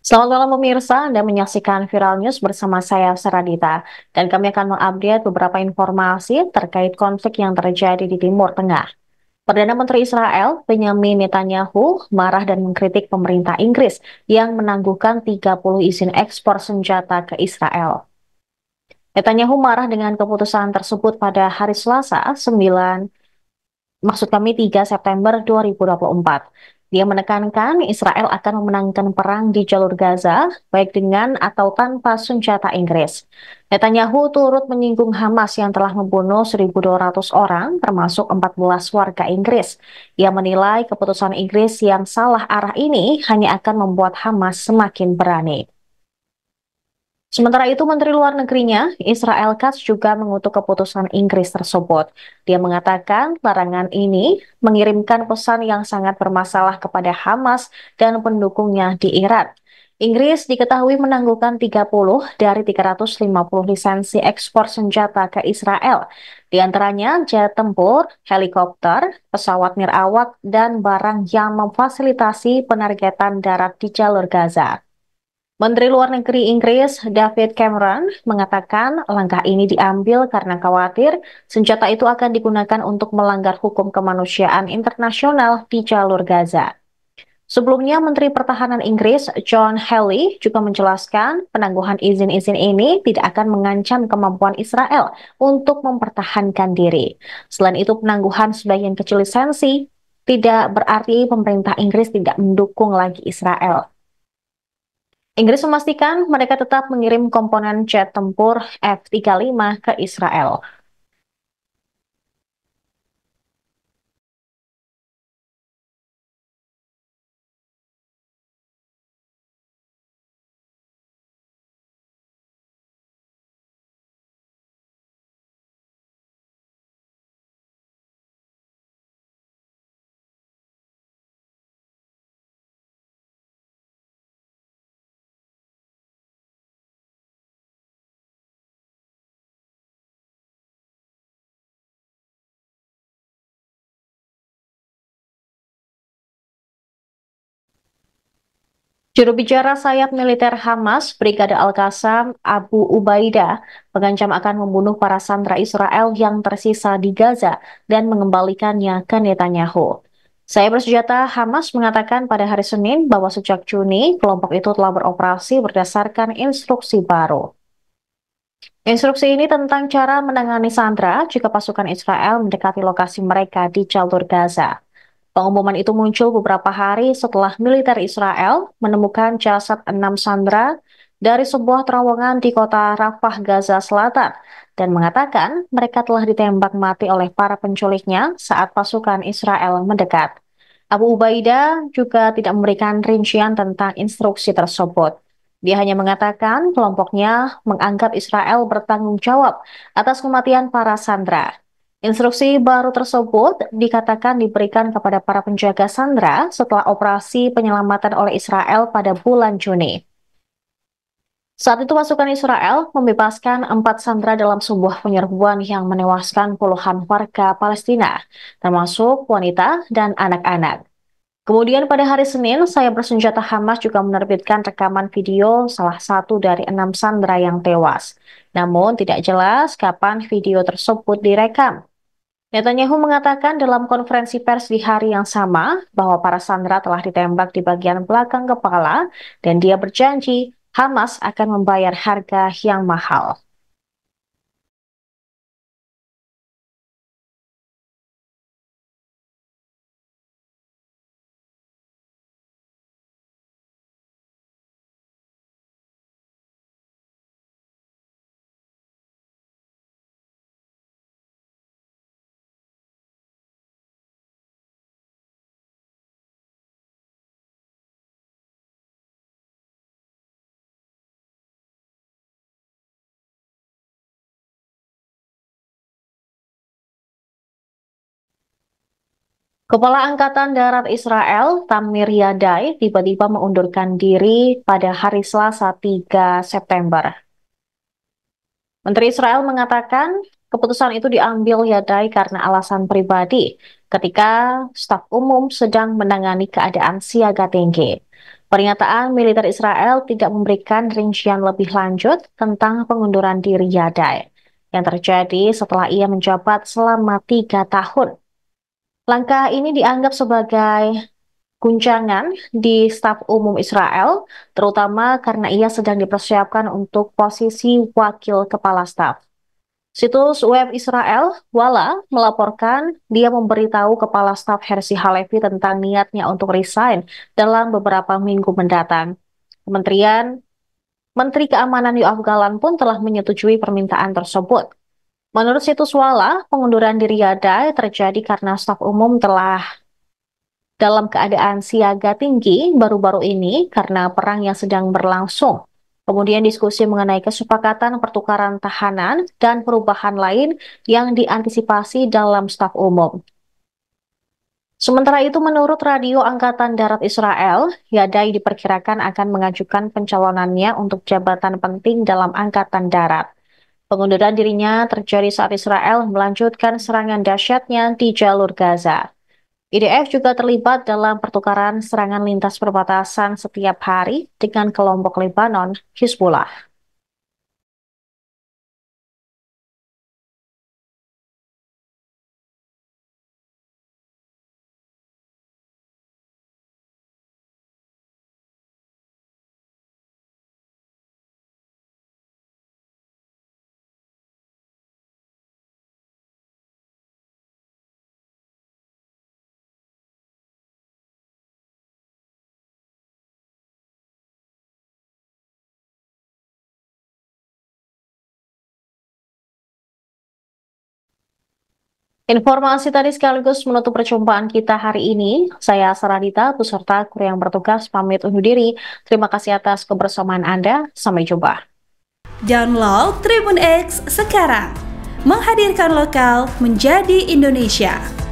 Selamat malam pemirsa, Anda menyaksikan Viral News bersama saya Saradita, dan kami akan mengupdate beberapa informasi terkait konflik yang terjadi di Timur Tengah. Perdana Menteri Israel, Benjamin Netanyahu, marah dan mengkritik pemerintah Inggris yang menangguhkan 30 izin ekspor senjata ke Israel. Netanyahu marah dengan keputusan tersebut pada hari Selasa, 3 September 2024. Dia menekankan Israel akan memenangkan perang di jalur Gaza, baik dengan atau tanpa senjata Inggris. Netanyahu turut menyinggung Hamas yang telah membunuh 1.200 orang, termasuk 14 warga Inggris. Ia menilai keputusan Inggris yang salah arah ini hanya akan membuat Hamas semakin berani. Sementara itu, Menteri Luar Negerinya, Israel Katz juga mengutuk keputusan Inggris tersebut. Dia mengatakan larangan ini mengirimkan pesan yang sangat bermasalah kepada Hamas dan pendukungnya di Iran. Inggris diketahui menangguhkan 30 dari 350 lisensi ekspor senjata ke Israel. Di antaranya jet tempur, helikopter, pesawat nirawak, dan barang yang memfasilitasi penargetan darat di jalur Gaza. Menteri Luar Negeri Inggris David Cameron mengatakan langkah ini diambil karena khawatir senjata itu akan digunakan untuk melanggar hukum kemanusiaan internasional di jalur Gaza. Sebelumnya, Menteri Pertahanan Inggris John Healey juga menjelaskan penangguhan izin-izin ini tidak akan mengancam kemampuan Israel untuk mempertahankan diri. Selain itu, penangguhan sebagian kecil lisensi tidak berarti pemerintah Inggris tidak mendukung lagi Israel. Inggris memastikan mereka tetap mengirim komponen jet tempur F-35 ke Israel. Juru bicara sayap militer Hamas, Brigade Al-Qassam Abu Ubaidah, mengancam akan membunuh para sandera Israel yang tersisa di Gaza dan mengembalikannya ke Netanyahu. Saya bersenjata Hamas mengatakan pada hari Senin bahwa sejak Juni, kelompok itu telah beroperasi berdasarkan instruksi baru. Instruksi ini tentang cara menangani sandera jika pasukan Israel mendekati lokasi mereka di jalur Gaza. Pengumuman itu muncul beberapa hari setelah militer Israel menemukan jasad 6 sandera dari sebuah terowongan di kota Rafah, Gaza Selatan, dan mengatakan mereka telah ditembak mati oleh para penculiknya saat pasukan Israel mendekat. Abu Ubaidah juga tidak memberikan rincian tentang instruksi tersebut. Dia hanya mengatakan kelompoknya menganggap Israel bertanggung jawab atas kematian para sandera. Instruksi baru tersebut dikatakan diberikan kepada para penjaga sandera setelah operasi penyelamatan oleh Israel pada bulan Juni. Saat itu pasukan Israel membebaskan 4 sandera dalam sebuah penyerbuan yang menewaskan puluhan warga Palestina, termasuk wanita dan anak-anak. Kemudian pada hari Senin, saya bersenjata Hamas juga menerbitkan rekaman video salah satu dari 6 sandera yang tewas. Namun tidak jelas kapan video tersebut direkam. Netanyahu mengatakan dalam konferensi pers di hari yang sama bahwa para sandera telah ditembak di bagian belakang kepala dan dia berjanji Hamas akan membayar harga yang mahal. Kepala Angkatan Darat Israel, Tamir Yadai, tiba-tiba mengundurkan diri pada hari Selasa 3 September. Menteri Israel mengatakan keputusan itu diambil Yadai karena alasan pribadi ketika staf umum sedang menangani keadaan siaga tinggi. Pernyataan militer Israel tidak memberikan rincian lebih lanjut tentang pengunduran diri Yadai yang terjadi setelah ia menjabat selama 3 tahun. Langkah ini dianggap sebagai guncangan di staf umum Israel, terutama karena ia sedang dipersiapkan untuk posisi wakil kepala staf. Situs web Israel, Walla, melaporkan dia memberitahu Kepala Staf Herzi Halevi tentang niatnya untuk resign dalam beberapa minggu mendatang. Menteri Keamanan Yoav Gallant pun telah menyetujui permintaan tersebut. Menurut situs Walla, pengunduran diri Yadai terjadi karena staf umum telah dalam keadaan siaga tinggi baru-baru ini karena perang yang sedang berlangsung. Kemudian diskusi mengenai kesepakatan pertukaran tahanan dan perubahan lain yang diantisipasi dalam staf umum. Sementara itu, menurut Radio Angkatan Darat Israel, Yadai diperkirakan akan mengajukan pencalonannya untuk jabatan penting dalam Angkatan Darat. Pengunduran dirinya terjadi saat Israel melanjutkan serangan dahsyatnya di jalur Gaza. IDF juga terlibat dalam pertukaran serangan lintas perbatasan setiap hari dengan kelompok Lebanon, Hizbullah. Informasi tadi sekaligus menutup perjumpaan kita hari ini. Saya Saradita, beserta kru yang bertugas pamit undur diri. Terima kasih atas kebersamaan Anda. Sampai jumpa. Download Tribun X sekarang. Menghadirkan lokal menjadi Indonesia.